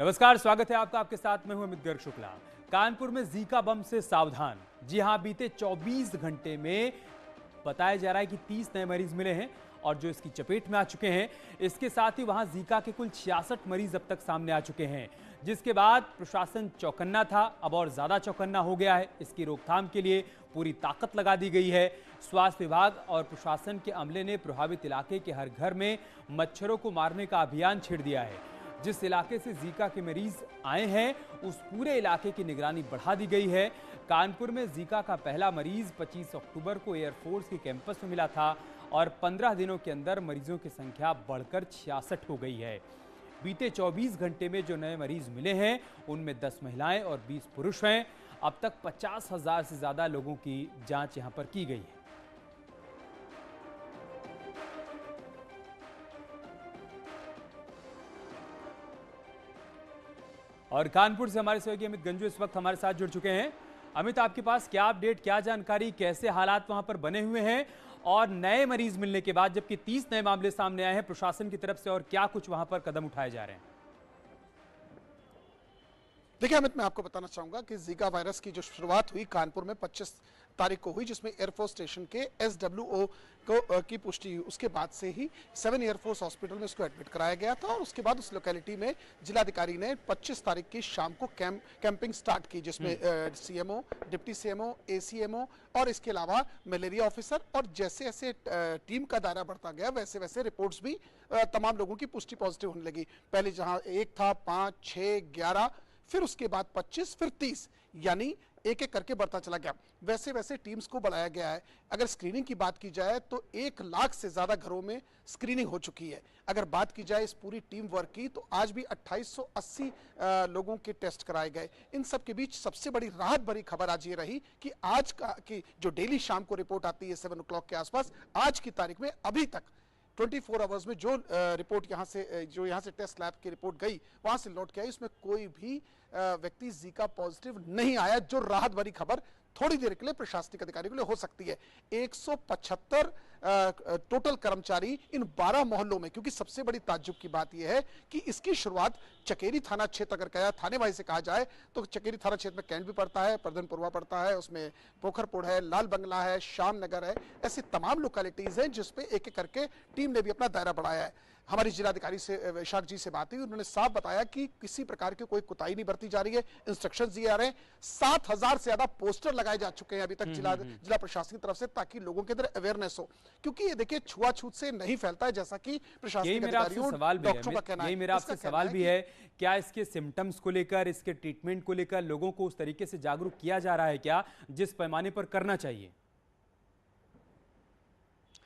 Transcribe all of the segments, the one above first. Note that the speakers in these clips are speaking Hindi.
नमस्कार, स्वागत है आपका। आपके साथ मैं हूं अमित गर्ग शुक्ला। कानपुर में जीका बम से सावधान। जी हां, बीते 24 घंटे में बताया जा रहा है कि 30 नए मरीज मिले हैं और जो इसकी चपेट में आ चुके हैं। इसके साथ ही वहां जीका के कुल 66 मरीज अब तक सामने आ चुके हैं, जिसके बाद प्रशासन चौकन्ना था, अब और ज्यादा चौकन्ना हो गया है। इसकी रोकथाम के लिए पूरी ताकत लगा दी गई है। स्वास्थ्य विभाग और प्रशासन के अमले ने प्रभावित इलाके के हर घर में मच्छरों को मारने का अभियान छेड़ दिया है। जिस इलाके से जीका के मरीज आए हैं, उस पूरे इलाके की निगरानी बढ़ा दी गई है। कानपुर में जीका का पहला मरीज 25 अक्टूबर को एयरफोर्स के कैंपस में मिला था और 15 दिनों के अंदर मरीजों की संख्या बढ़कर 66 हो गई है। बीते 24 घंटे में जो नए मरीज मिले हैं, उनमें 10 महिलाएं और 20 पुरुष हैं। अब तक 50,000 से ज्यादा लोगों की जांच यहां पर की गई है। और कानपुर से हमारे सहयोगी अमित गंजू इस वक्त हमारे साथ जुड़ चुके हैं। अमित, आपके पास क्या अपडेट, क्या जानकारी, कैसे हालात वहां पर बने हुए हैं और नए मरीज मिलने के बाद जबकि 30 नए मामले सामने आए हैं प्रशासन की तरफ से, और क्या कुछ वहां पर कदम उठाए जा रहे हैं? देखिए अमित, मैं आपको बताना चाहूंगा कि जीका वायरस की जो शुरुआत हुई कानपुर में 25 तारीख को हुई, जिसमें एयरफोर्स स्टेशन के SWO की पुष्टि हुई। उसके बाद से ही 7 एयरफोर्स हॉस्पिटल में इसको एडमिट कराया गया था और उसके बाद उस लोकेलिटी में जिलाधिकारी ने 25 तारीख की शाम को कैंपिंग स्टार्ट की, जिसमें CMO, डिप्टी CMO, ACMO और इसके अलावा मलेरिया ऑफिसर, और जैसे जैसे टीम का दायरा बढ़ता गया वैसे वैसे रिपोर्ट्स भी तमाम लोगों की पुष्टि पॉजिटिव होने लगी। पहले जहां 1 था, 5, 6, 11, फिर उसके बाद 25, फिर 30, यानी एक एक करके बढ़ता चला गया। वैसे वैसे टीम्स को बढ़ाया गया है। अगर स्क्रीनिंग की बात की जाए तो 1 लाख से ज्यादा घरों में स्क्रीनिंग हो चुकी है। अगर बात की जाए इस पूरी टीम वर्क की, तो आज भी 2880 लोगों के टेस्ट कराए गए। इन सब के बीच सबसे बड़ी राहत भरी खबर आज ये रही कि आज की जो डेली शाम को रिपोर्ट आती है 7 o'clock के आसपास, आज की तारीख में अभी तक 24 आवर्स में जो रिपोर्ट यहाँ से टेस्ट लैब की रिपोर्ट गई, वहां से लौट के आई, उसमें कोई भी व्यक्ति जीका पॉजिटिव नहीं आया। जो राहत भरी खबर थोड़ी देर के लिए प्रशासनिक अधिकारियों के लिए हो सकती है। 175 टोटल कर्मचारी इन 12 मोहल्लों में, क्योंकि सबसे बड़ी ताज्जुब की बात यह है कि इसकी शुरुआत चकेरी थाना क्षेत्र, अगर कहा थाने वाइज से कहा जाए तो चकेरी थाना क्षेत्र में कैंट भी पड़ता है, प्रधनपुरवा पड़ता है, उसमें पोखरपुर है, लाल बंगला है, श्याम नगर है, ऐसी तमाम लोकेलिटीज हैं जिसपे एक एक करके टीम ने भी अपना दायरा बढ़ाया है। हमारी जिलाधिकारी से वैशाख जी से बात हुई, उन्होंने साफ बताया कि किसी प्रकार की कोई कुताही नहीं बरती जा रही है, इंस्ट्रक्शंस दिए जा रहे हैं। 7000 से ज्यादा पोस्टर लगाए जा चुके हैं अभी तक जिला प्रशासन की तरफ से, ताकि लोगों के अंदर अवेयरनेस हो। क्योंकि ये देखिए छुआछूत से नहीं फैलता है, जैसा कि प्रशासनिक अधिकारियों, डॉक्टरों का कहना है। मेरा आपसे सवाल भी है, क्या इसके सिम्टम्स को लेकर, इसके ट्रीटमेंट को लेकर लोगों को उस तरीके से जागरूक किया जा रहा है क्या, जिस पैमाने पर करना चाहिए?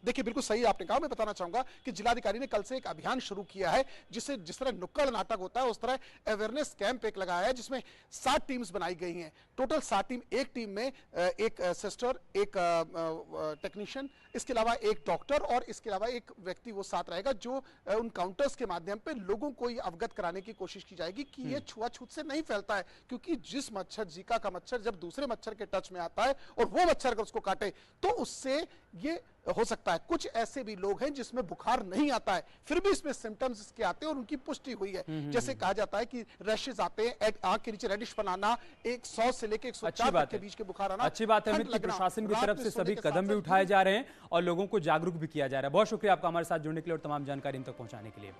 देखिए बिल्कुल सही आपने कहा। मैं बताना चाहूंगा कि जिलाधिकारी ने कल से एक अभियान शुरू किया है, जिस तरह नुक्कड़ नाटक होता है उस तरह अवेयरनेस कैंप एक लगाया है, जिसमें 7 टीम्स बनाई गई हैं। टोटल 7 टीम, एक टीम में एक सिस्टर, एक टेक्नीशियन, इसके अलावा एक डॉक्टर और इसके अलावा एक व्यक्ति वो साथ रहेगा, जो उन काउंटर्स के माध्यम पे लोगों को ये अवगत कराने की कोशिश की जाएगी कि ये छुआछूत से नहीं फैलता है। क्योंकि जिस मच्छर, जीका का मच्छर जब दूसरे मच्छर के टच में आता है और वो मच्छर अगर उसको काटे तो उससे ये हो सकता है। कुछ ऐसे भी लोग हैं जिसमें बुखार नहीं आता है, फिर भी इसमें सिम्टम्स इसके आते हैं और उनकी पुष्टि हुई है। जैसे कहा जाता है कि रैशेस आते हैं, आंख के नीचे रेडिश बनाना, 100 से लेकर 104 तक के बीच के बुखार आना। अच्छी बात है अमित कि प्रशासन की तरफ से सभी कदम भी उठाए जा रहे हैं और लोगों को जागरूक भी किया जा रहा है। बहुत शुक्रिया आपका हमारे साथ जुड़ने के लिए और तमाम जानकारी हम तक पहुंचाने के लिए।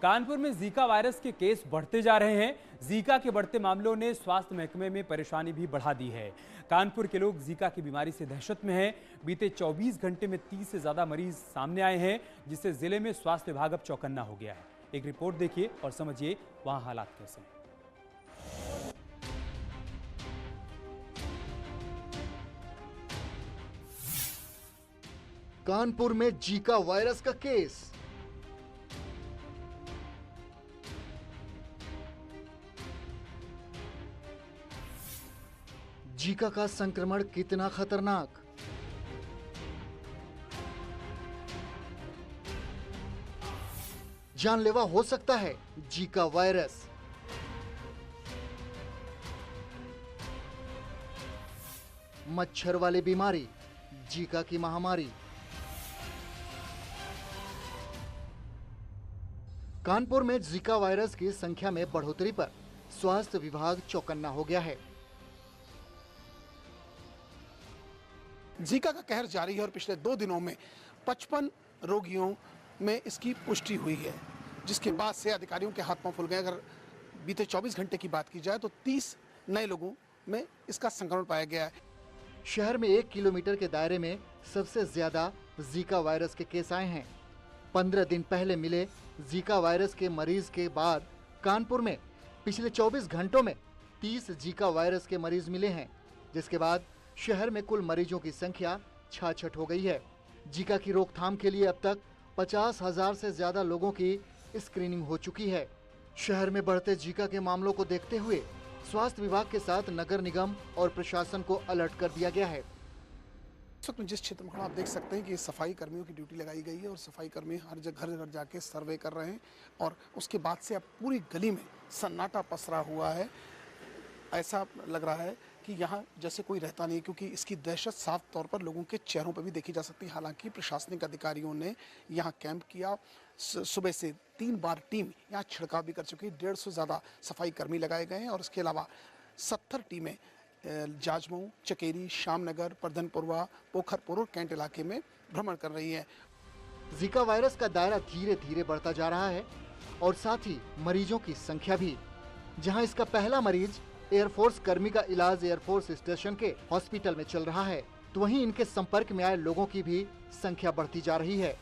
कानपुर में जीका वायरस के केस बढ़ते जा रहे हैं। जीका के बढ़ते मामलों ने स्वास्थ्य महकमे में परेशानी भी बढ़ा दी है। कानपुर के लोग जीका की बीमारी से दहशत में हैं। बीते 24 घंटे में 30 से ज्यादा मरीज सामने आए हैं, जिससे जिले में स्वास्थ्य विभाग अब चौकन्ना हो गया है। एक रिपोर्ट देखिए और समझिए वहां हालात कैसे हैं। कानपुर में जीका वायरस का केस। जीका का संक्रमण कितना खतरनाक? जानलेवा हो सकता है जीका वायरस। मच्छर वाली बीमारी, जीका की महामारी। कानपुर में जीका वायरस की संख्या में बढ़ोतरी पर स्वास्थ्य विभाग चौकन्ना हो गया है। जीका का कहर जारी है और पिछले 2 दिनों में 55 रोगियों में इसकी पुष्टि हुई है, जिसके बाद से अधिकारियों के हाथ पांव फूल गए। अगर बीते 24 घंटे की बात की जाए तो 30 नए लोगों में इसका संक्रमण पाया गया है। शहर में 1 किलोमीटर के दायरे में सबसे ज्यादा जीका वायरस के केस आए हैं। 15 दिन पहले मिले जीका वायरस के मरीज के बाद कानपुर में पिछले 24 घंटों में 30 जीका वायरस के मरीज मिले हैं, जिसके बाद शहर में कुल मरीजों की संख्या 66 हो गई है। जीका की रोकथाम के लिए अब तक 50,000 से ज्यादा लोगों की स्क्रीनिंग हो चुकी है। शहर में बढ़ते जीका के मामलों को देखते हुए स्वास्थ्य विभाग के साथ नगर निगम और प्रशासन को अलर्ट कर दिया गया है। इस वक्त जिस क्षेत्र में खड़ा आप देख सकते हैं कि सफाई कर्मियों की ड्यूटी लगाई गई है और सफाई कर्मी हर जगह घर घर जाके सर्वे कर रहे हैं और उसके बाद से अब पूरी गली में सन्नाटा पसरा हुआ है। ऐसा लग रहा है कि यहाँ जैसे कोई रहता नहीं, क्योंकि इसकी दहशत साफ तौर पर लोगों के चेहरों पर भी देखी जा सकती है। हालांकि प्रशासनिक अधिकारियों ने यहाँ कैंप किया, सुबह से 3 बार टीम यहाँ छिड़काव भी कर चुकी है। 150 से ज़्यादा सफाई कर्मी लगाए गए हैं और इसके अलावा 70 टीमें जाजमऊ, चकेरी, श्यामनगर, परधनपुरवा, पोखरपुर और कैंट इलाके में भ्रमण कर रही है। जीका वायरस का दायरा धीरे धीरे बढ़ता जा रहा है और साथ ही मरीजों की संख्या भी। जहां इसका पहला मरीज एयरफोर्स कर्मी का इलाज एयरफोर्स स्टेशन के हॉस्पिटल में चल रहा है, तो वहीं इनके संपर्क में आए लोगों की भी संख्या बढ़ती जा रही है।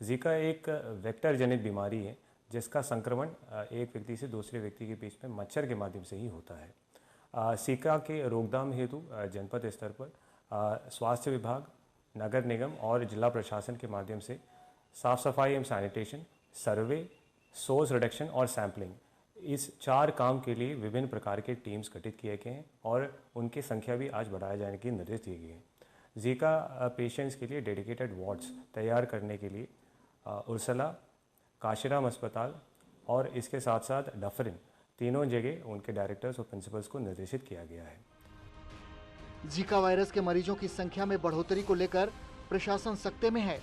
जीका एक वेक्टर जनित बीमारी है जिसका संक्रमण एक व्यक्ति से दूसरे व्यक्ति के बीच में मच्छर के माध्यम से ही होता है। जीका के रोकथाम हेतु जनपद स्तर पर स्वास्थ्य विभाग, नगर निगम और जिला प्रशासन के माध्यम से साफ सफाई एवं सैनिटेशन, सर्वे, सोर्स रिडक्शन और सैंपलिंग, इस 4 काम के लिए विभिन्न प्रकार के टीम्स गठित किए गए हैं और उनकी संख्या भी आज बढ़ाए जाने के निर्देश दिए गए हैं। जीका पेशेंट्स के लिए डेडिकेटेड वार्ड्स तैयार करने के लिए उर्सला, काशीराम अस्पताल और इसके साथ साथ डफरिन, तीनों जगह उनके डायरेक्टर्स और प्रिंसिपल्स को निर्देशित किया गया है। जीका वायरस के मरीजों की संख्या में बढ़ोतरी को लेकर प्रशासन सख्ते में है।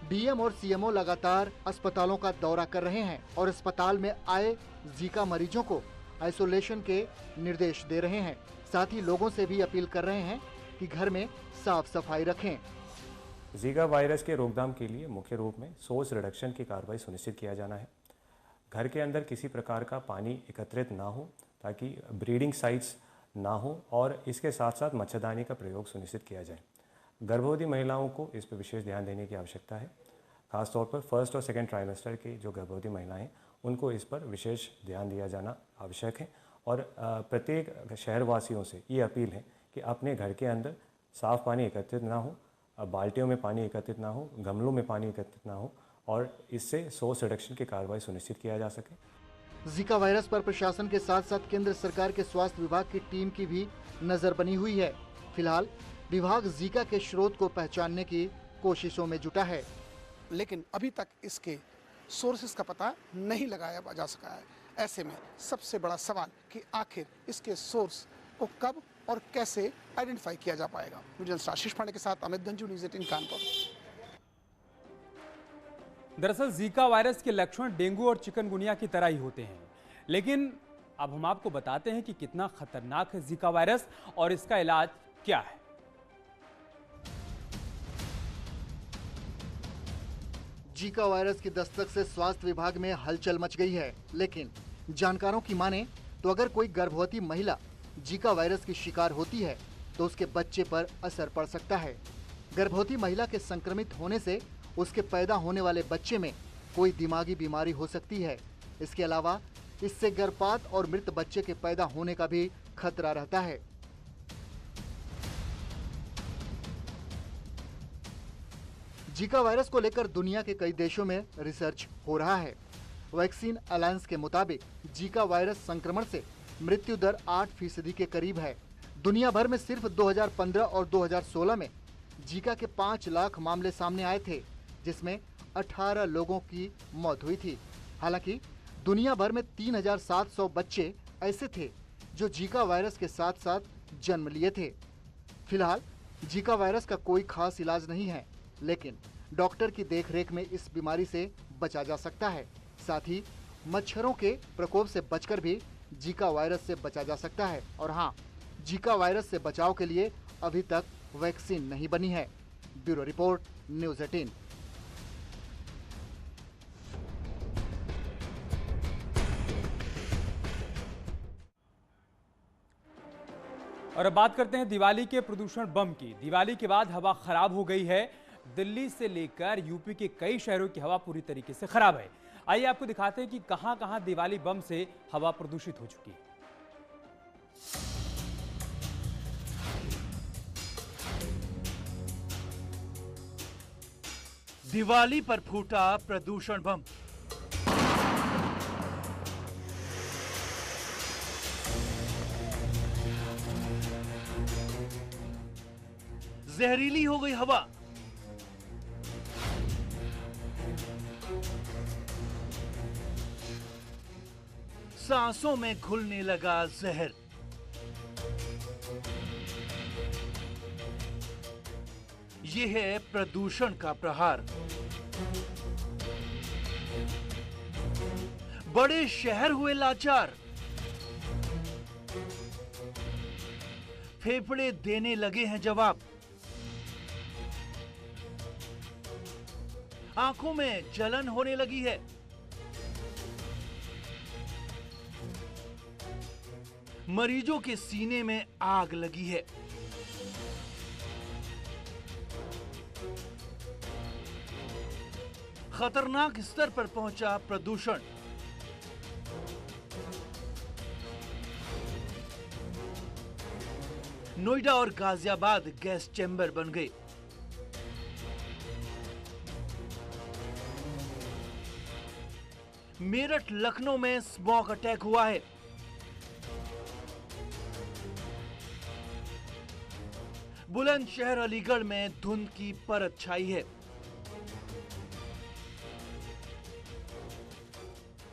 डीएम और सीएमओ लगातार अस्पतालों का दौरा कर रहे हैं और अस्पताल में आए जीका मरीजों को आइसोलेशन के निर्देश दे रहे हैं। साथ ही लोगों से भी अपील कर रहे हैं कि घर में साफ सफाई रखें। जीका वायरस के रोकथाम के लिए मुख्य रूप में सोर्स रिडक्शन की कार्रवाई सुनिश्चित किया जाना है। घर के अंदर किसी प्रकार का पानी एकत्रित ना हो ताकि ब्रीडिंग साइट्स ना हो और इसके साथ साथ मच्छरदानी का प्रयोग सुनिश्चित किया जाए। गर्भवती महिलाओं को इस पर विशेष ध्यान देने की आवश्यकता है। खासतौर पर फर्स्ट और सेकंड ट्राइमेस्टर की जो गर्भवती महिलाएं उनको इस पर विशेष ध्यान दिया जाना आवश्यक है और प्रत्येक शहरवासियों से ये अपील है कि अपने घर के अंदर साफ पानी एकत्रित ना हो, बाल्टियों में पानी एकत्रित ना हो, गमलों में पानी एकत्रित ना हो और इससे सोर्स रिडक्शन की कार्रवाई सुनिश्चित किया जा सके। जीका वायरस पर प्रशासन के साथ साथ केंद्र सरकार के स्वास्थ्य विभाग की टीम की भी नजर बनी हुई है। फिलहाल विभाग जीका के स्रोत को पहचानने की कोशिशों में जुटा है, लेकिन अभी तक इसके सोर्सेस का पता नहीं लगाया जा सका है। ऐसे में सबसे बड़ा सवाल कि आखिर इसके सोर्स को कब और कैसे आइडेंटिफाई किया जा पाएगा। वीडियो आशीष पांडे के साथ अमित गंजू, न्यूज़ 18 कानपुर। दरअसल जीका वायरस के लक्षण डेंगू और चिकनगुनिया की तरह ही होते हैं, लेकिन अब हम आपको बताते हैं कि कितना खतरनाक है जीका वायरस और इसका इलाज क्या है। जीका वायरस की दस्तक से स्वास्थ्य विभाग में हलचल मच गई है, लेकिन जानकारों की माने तो अगर कोई गर्भवती महिला जीका वायरस की शिकार होती है तो उसके बच्चे पर असर पड़ सकता है। गर्भवती महिला के संक्रमित होने से उसके पैदा होने वाले बच्चे में कोई दिमागी बीमारी हो सकती है। इसके अलावा इससे गर्भपात और मृत बच्चे के पैदा होने का भी खतरा रहता है। जीका वायरस को लेकर दुनिया के कई देशों में रिसर्च हो रहा है। वैक्सीन अलायंस के मुताबिक जीका वायरस संक्रमण से मृत्यु दर 8% के करीब है। दुनिया भर में सिर्फ 2015 और 2016 में जीका के 5 लाख मामले सामने आए थे, जिसमें 18 लोगों की मौत हुई थी। हालांकि दुनिया भर में 3,700 बच्चे ऐसे थे जो जीका वायरस के साथ साथ जन्म लिए थे। फिलहाल जीका वायरस का कोई खास इलाज नहीं है, लेकिन डॉक्टर की देखरेख में इस बीमारी से बचा जा सकता है। साथ ही मच्छरों के प्रकोप से बचकर भी जीका वायरस से बचा जा सकता है। और हाँ, जीका वायरस से बचाव के लिए अभी तक वैक्सीन नहीं बनी है। Bureau report, news 18। और अब बात करते हैं दिवाली के प्रदूषण बम की। दिवाली के बाद हवा खराब हो गई है। दिल्ली से लेकर यूपी के कई शहरों की हवा पूरी तरीके से खराब है। आइए आपको दिखाते हैं कि कहां-कहां दिवाली बम से हवा प्रदूषित हो चुकी है। दिवाली पर फूटा प्रदूषण बम। जहरीली हो गई हवा। सांसों में घुलने लगा जहर। ये है प्रदूषण का प्रहार। बड़े शहर हुए लाचार। फेफड़े देने लगे हैं जवाब। आंखों में जलन होने लगी है। मरीजों के सीने में आग लगी है। खतरनाक स्तर पर पहुंचा प्रदूषण। नोएडा और गाजियाबाद गैस चैम्बर बन गए। मेरठ, लखनऊ में स्मॉग अटैक हुआ है। बुलंदशहर, अलीगढ़ में धुंध की परत छाई है।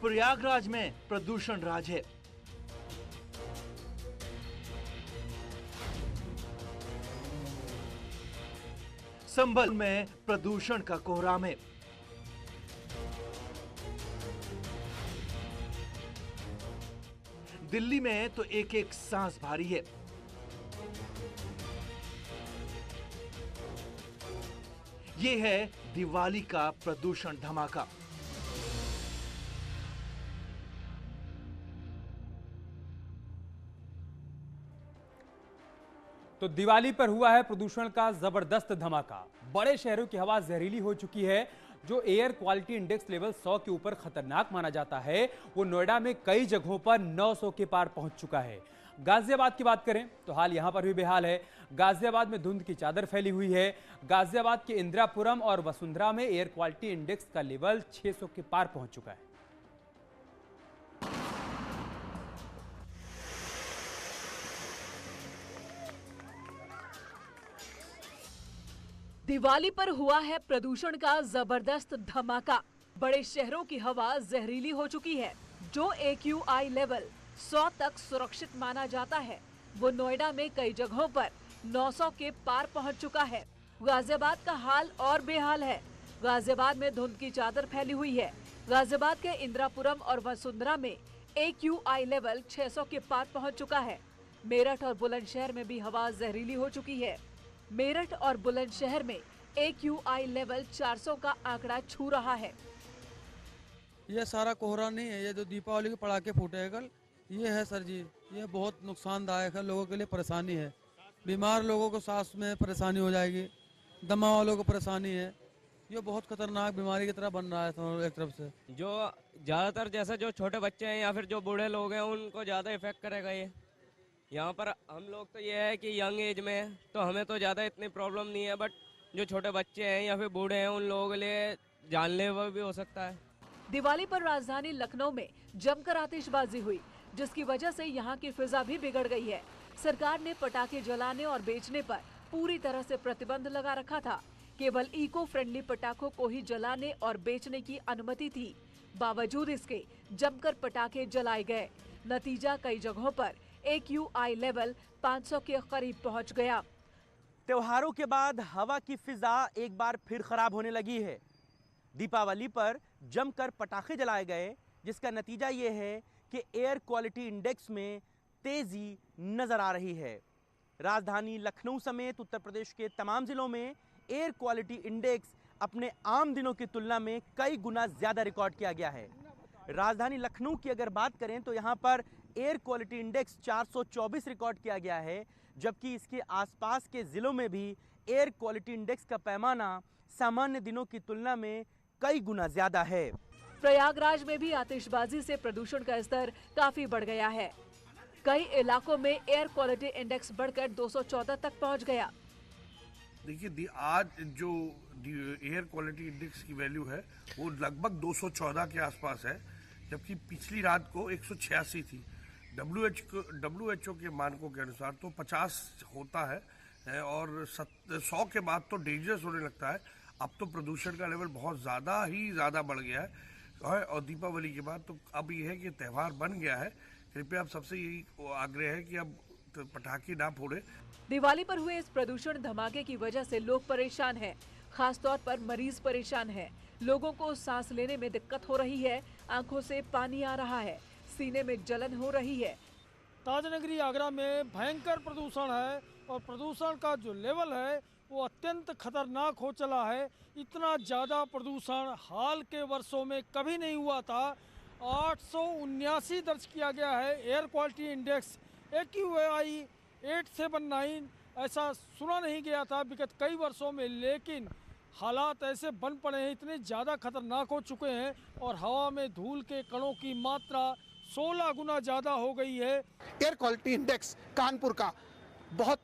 प्रयागराज में प्रदूषण राज है। संभल में प्रदूषण का कोहराम है। दिल्ली में तो एक एक सांस भारी है। ये है दिवाली का प्रदूषण धमाका। तो दिवाली पर हुआ है प्रदूषण का जबरदस्त धमाका। बड़े शहरों की हवा जहरीली हो चुकी है। जो एयर क्वालिटी इंडेक्स लेवल 100 के ऊपर खतरनाक माना जाता है, वो नोएडा में कई जगहों पर 900 के पार पहुंच चुका है। गाजियाबाद की बात करें तो हाल यहां पर भी बेहाल है। गाजियाबाद में धुंध की चादर फैली हुई है। गाजियाबाद के इंदिरापुरम और वसुंधरा में एयर क्वालिटी इंडेक्स का लेवल 600 के पार पहुंच चुका है। दिवाली पर हुआ है प्रदूषण का जबरदस्त धमाका। बड़े शहरों की हवा जहरीली हो चुकी है। जो AQI लेवल 100 तक सुरक्षित माना जाता है, वो नोएडा में कई जगहों पर 900 के पार पहुंच चुका है। गाजियाबाद का हाल और बेहाल है। गाजियाबाद में धुंध की चादर फैली हुई है। गाजियाबाद के इंदिरापुरम और वसुंधरा में AQI लेवल 600 के पार पहुंच चुका है। मेरठ और बुलंदशहर में भी हवा जहरीली हो चुकी है। मेरठ और बुलंदशहर में AQI लेवल 400 का आंकड़ा छू रहा है। ये सारा कोहरा नहीं है, ये जो दीपावली के पटाखे फूटे हैं कल, ये है सर जी। ये बहुत नुकसानदायक है, लोगों के लिए परेशानी है। बीमार लोगों को सांस में परेशानी हो जाएगी, दमा वालों को परेशानी है। ये बहुत खतरनाक बीमारी की तरह बन रहा है एक तरफ से। जो ज़्यादातर जैसे जो छोटे बच्चे हैं या फिर जो बूढ़े लोग हैं, उनको ज़्यादा इफेक्ट करेगा ये। यहाँ पर हम लोग तो ये है कि यंग एज में है, तो हमें तो ज़्यादा इतनी प्रॉब्लम नहीं है, बट जो छोटे बच्चे हैं या फिर बूढ़े हैं, उन लोगों के लिए जानलेवा भी हो सकता है। दिवाली पर राजधानी लखनऊ में जमकर आतिशबाजी हुई, जिसकी वजह से यहाँ की फिजा भी बिगड़ गई है। सरकार ने पटाखे जलाने और बेचने पर पूरी तरह से प्रतिबंध लगा रखा था। केवल इको फ्रेंडली पटाखों को ही जलाने और बेचने की अनुमति थी। बावजूद इसके जमकर पटाखे जलाए गए। नतीजा, कई जगहों पर AQI लेवल 500 के करीब पहुंच गया। त्योहारों के बाद हवा की फिजा एक बार फिर खराब होने लगी है। दीपावली पर जमकर पटाखे जलाए गए, जिसका नतीजा ये है कि एयर क्वालिटी इंडेक्स में तेजी नजर आ रही है। राजधानी लखनऊ समेत उत्तर प्रदेश के तमाम जिलों में एयर क्वालिटी इंडेक्स अपने आम दिनों की तुलना में कई गुना ज्यादा रिकॉर्ड किया गया है। राजधानी लखनऊ की अगर बात करें तो यहाँ पर एयर क्वालिटी इंडेक्स 424 रिकॉर्ड किया गया है, जबकि इसके आसपास के जिलों में भी एयर क्वालिटी इंडेक्स का पैमाना सामान्य दिनों की तुलना में कई गुना ज्यादा है। प्रयागराज में भी आतिशबाजी से प्रदूषण का स्तर काफी बढ़ गया है। कई इलाकों में एयर क्वालिटी इंडेक्स बढ़कर 214 तक पहुंच गया। देखिए, आज जो एयर क्वालिटी इंडेक्स की वैल्यू है वो लगभग 214 के आसपास है, जबकि पिछली रात को 186 थी। WHO के मानकों के अनुसार तो 50 होता है और 100 के बाद तो डेंजरस होने लगता है। अब तो प्रदूषण का लेवल बहुत ज़्यादा बढ़ गया है और दीपावली के बाद तो अब ये है कि त्यौहार बन गया है। कृपया आप सबसे यही आग्रह है कि अब पटाखे ना फोड़े। दिवाली पर हुए इस प्रदूषण धमाके की वजह से लोग परेशान हैं, खासतौर पर मरीज परेशान हैं। लोगों को सांस लेने में दिक्कत हो रही है, आंखों से पानी आ रहा है, सीने में जलन हो रही है। ताजनगरी आगरा में भयंकर प्रदूषण है और प्रदूषण का जो लेवल है वो अत्यंत खतरनाक हो चला है। इतना ज़्यादा प्रदूषण हाल के वर्षों में कभी नहीं हुआ था। 879 दर्ज किया गया है एयर क्वालिटी इंडेक्स AQI 879। ऐसा सुना नहीं गया था विगत कई वर्षों में, लेकिन हालात ऐसे बन पड़े हैं, इतने ज़्यादा खतरनाक हो चुके हैं और हवा में धूल के कणों की मात्रा 16 गुना ज़्यादा हो गई है। एयर क्वालिटी इंडेक्स कानपुर का बहुत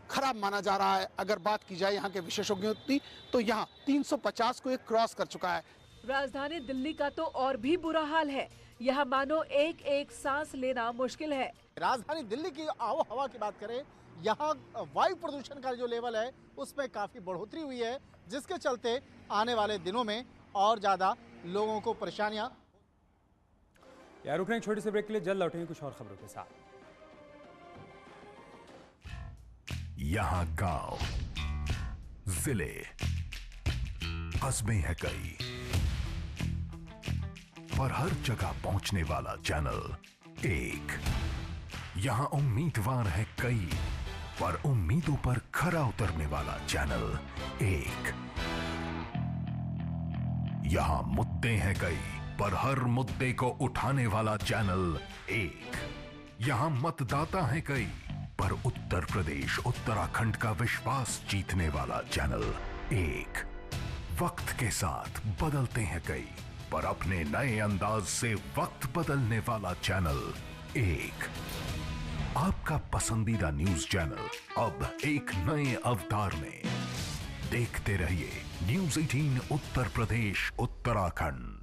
खराब माना जा रहा है। अगर बात की जाए यहाँ के विशेषज्ञों की तो यहाँ 350 को एक क्रॉस कर चुका है। राजधानी दिल्ली का तो और भी बुरा हाल है। यहाँ मानो एक एक सांस लेना मुश्किल है। राजधानी दिल्ली की आबो हवा की बात करें, यहाँ वायु प्रदूषण का जो लेवल है उसमें काफी बढ़ोतरी हुई है, जिसके चलते आने वाले दिनों में और ज्यादा लोगों को परेशानियां। यार रुकने एक छोटे से ब्रेक के लिए, जल्द लौटेंगे कुछ और खबरों के साथ। यहाँ गांव, जिले, कस्बे हैं कई, पर हर जगह पहुंचने वाला चैनल एक। यहाँ उम्मीदवार है कई, पर उम्मीदों पर खरा उतरने वाला चैनल एक। यहाँ मुद्दे हैं कई, पर हर मुद्दे को उठाने वाला चैनल एक। यहाँ मतदाता हैं कई, पर उत्तर प्रदेश उत्तराखंड का विश्वास जीतने वाला चैनल एक। वक्त के साथ बदलते हैं कई, पर अपने नए अंदाज से वक्त बदलने वाला चैनल एक। आपका पसंदीदा न्यूज चैनल अब एक नए अवतार में। देखते रहिए न्यूज़ 18 उत्तर प्रदेश उत्तराखंड।